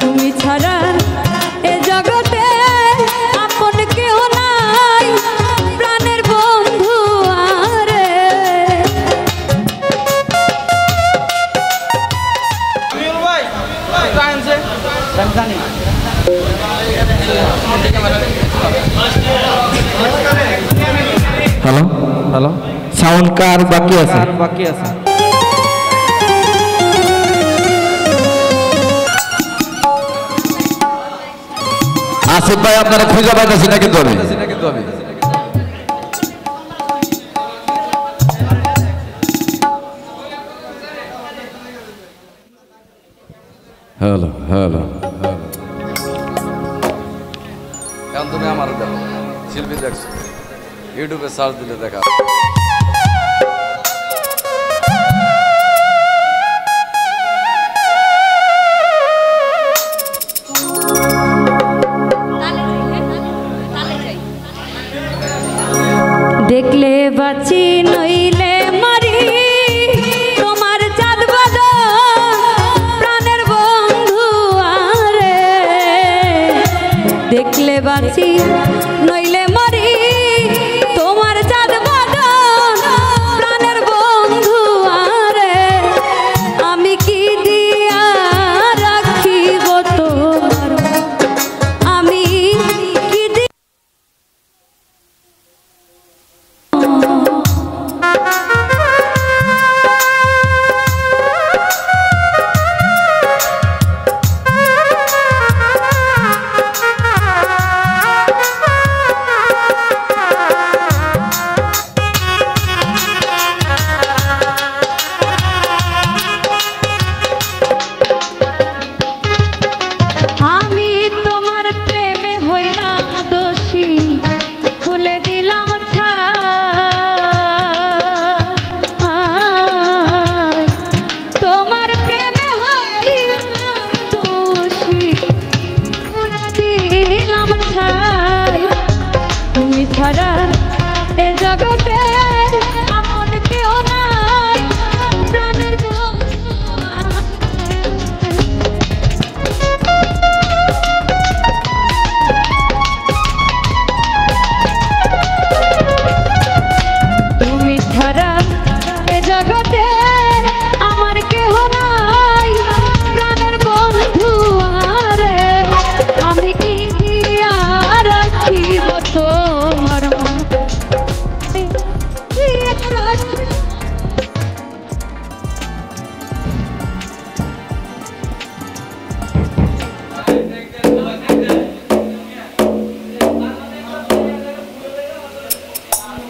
তুমি ছাড়া এ জগতে আপন কেউ নাই, প্রাণের বন্ধু আরে। হ্যালো হ্যালো, সাউন্ড কার বাকি আছে? আসিফ ভাই আপনারা খুঁজে পাইতেছি না কিন্তু আমি। হ্যালো হ্যালো, এখন তুমি আমার দেখো শিল্পী দেখছো, ইউটিউবে সার্চ দিলে দেখা। দেখলে বাঁচি নইলে মারি, তোমার চাঁদ বাদল প্রাণের বন্ধু আরে। দেখলে বাঁচি